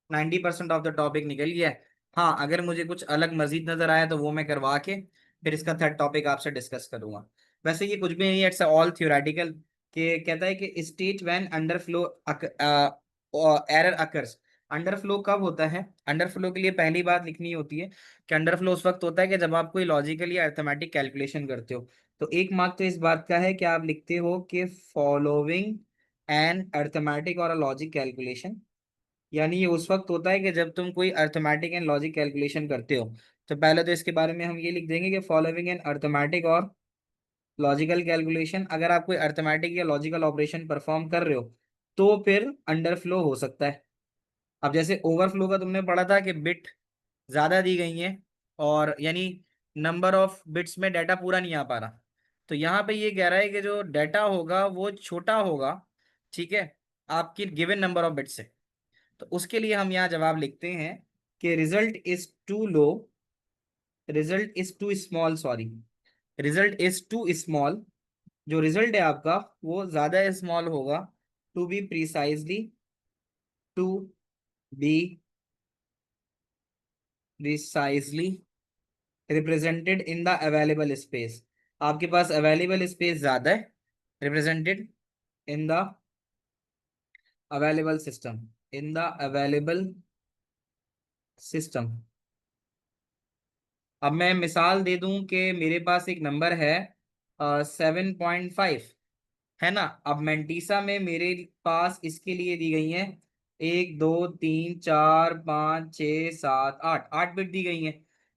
90% ऑफ द टॉपिक निकल गया है। हाँ अगर मुझे कुछ अलग मजीद नजर आया तो वो मैं करवा के फिर इसका थर्ड टॉपिक आपसे डिस्कस करूंगा। वैसे ये कुछ भी नहीं है, इट्स ऑल थियोरेटिकल। कि कहता है कि state when underflow error occurs. Underflow कब होता है? अंडरफ्लो के लिए पहली बात लिखनी होती है कि अंडरफ्लो उस वक्त होता है कि जब आप कोई लॉजिकल या अर्थमेटिक कैलकुलेशन करते हो। तो एक मार्क तो इस बात का है कि आप लिखते हो कि फॉलोइंग एन अर्थमेटिक और लॉजिक कैलकुलेशन। यानी ये उस वक्त होता है कि जब तुम कोई अर्थमेटिक एंड लॉजिक कैलकुलेशन करते हो। तो पहले तो इसके बारे में हम ये लिख देंगे कि फॉलोइंग एन अर्थमेटिक और लॉजिकल कैलकुलेशन, अगर आप कोई अर्थमेटिक या लॉजिकल ऑपरेशन परफॉर्म कर रहे हो तो फिर अंडरफ्लो हो सकता है। अब जैसे ओवरफ्लो का तुमने पढ़ा था कि बिट ज्यादा दी गई हैं, और यानी नंबर ऑफ बिट्स में डाटा पूरा नहीं आ पा रहा। तो यहाँ पे ये कह रहा है कि जो डाटा होगा वो छोटा होगा, ठीक है, आपकी गिवन नंबर ऑफ बिट्स से। तो उसके लिए हम यहाँ जवाब लिखते हैं कि result is too low, result is too small, sorry, result is too small. जो रिजल्ट है आपका वो ज्यादा स्मॉल होगा, to be precisely, to be precisely represented in the available space. आपके पास अवेलेबल स्पेस ज्यादा है, represented in the available system, in the available system. अब मैं मिसाल दे दूं कि मेरे पास एक नंबर है 7.5, है ना। अब मेंटीसा में मेरे पास इसके लिए दी गई है 1 2 3 4 5 6 7 8, 8 बिट दी गई है।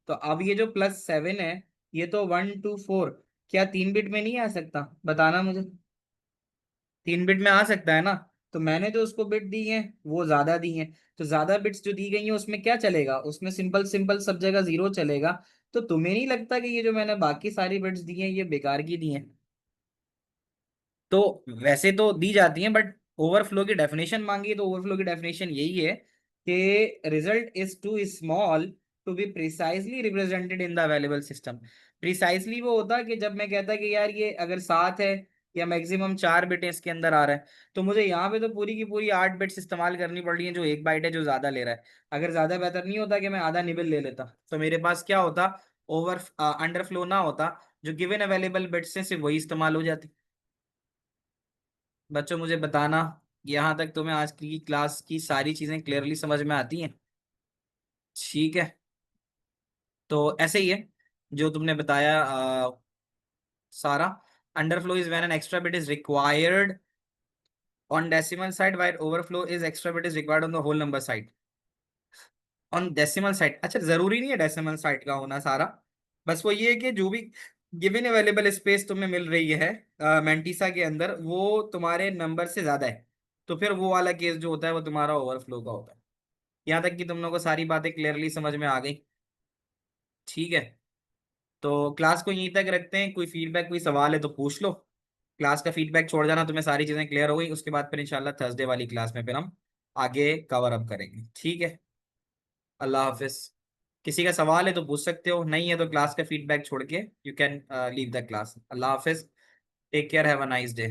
तो अब ये जो +7 है, ये तो 1 2 4, क्या 3 बिट में नहीं आ सकता? बताना मुझे। 3 बिट में आ सकता है ना। तो मैंने जो उसको बिट दी है वो ज्यादा दी है। तो ज्यादा बिट्स जो दी गई है उसमें क्या चलेगा? उसमें सिंपल सिंपल सब जगह 0 चलेगा। तो तुम्हें नहीं लगता कि ये जो मैंने बाकी सारी बिट्स दी हैं ये बेकार की दी हैं? तो वैसे तो दी जाती हैं, बट ओवरफ्लो की डेफिनेशन मांगी तो ओवरफ्लो की डेफिनेशन यही है कि result is too small to be precisely represented in the available system. Precisely वो होता कि जब मैं कहता कि यार ये अगर 7 है या मैक्सिमम 4 बिट इसके अंदर आ रहा है, तो मुझे यहाँ पे तो पूरी की पूरी 8 बिट्स इस्तेमाल करनी पड़ रही है, जो 1 बाइट है जो ज्यादा ले रहा है। अगर ज्यादा बेहतर नहीं होता कि मैं आधा निबल ले लेता, तो मेरे पास क्या होता, ओवर अंडरफ्लो ना होता, जो गिवन अवेलेबल बिट्स है सिर्फ वही इस्तेमाल हो जाती। बच्चों मुझे बताना, यहाँ तक तुम्हें आज की क्लास की सारी चीजें क्लियरली समझ में आती हैं? ठीक है। तो ऐसे ही है जो तुमने बताया सारा। Underflow is when an extra bit is required on decimal side, while overflow is extra bit is required on the whole number side. On decimal side, अच्छा जरूरी नहीं है डेसिमल साइड का होना सारा। बस वो ये है कि जो भी गिवन अवेलेबल स्पेस तुम्हें मिल रही है मेंटिसा के अंदर, वो तुम्हारे नंबर से ज्यादा है, तो फिर वो वाला केस जो होता है वो तुम्हारा ओवरफ्लो का होता है। यहाँ तक कि तुम लोगों को सारी बातें क्लियरली समझ में आ गई? ठीक है। तो क्लास को यहीं तक रखते हैं, कोई फीडबैक कोई सवाल है तो पूछ लो। क्लास का फीडबैक छोड़ जाना, तुम्हें सारी चीजें क्लियर हो गई, उसके बाद फिर इंशाल्लाह थर्सडे वाली क्लास में फिर हम आगे कवर अप करेंगे। ठीक है। अल्लाह हाफिज। किसी का सवाल है तो पूछ सकते हो, नहीं है तो क्लास का फीडबैक छोड़ के you can leave the class. अल्लाह हाफिज। Take care, have a nice day.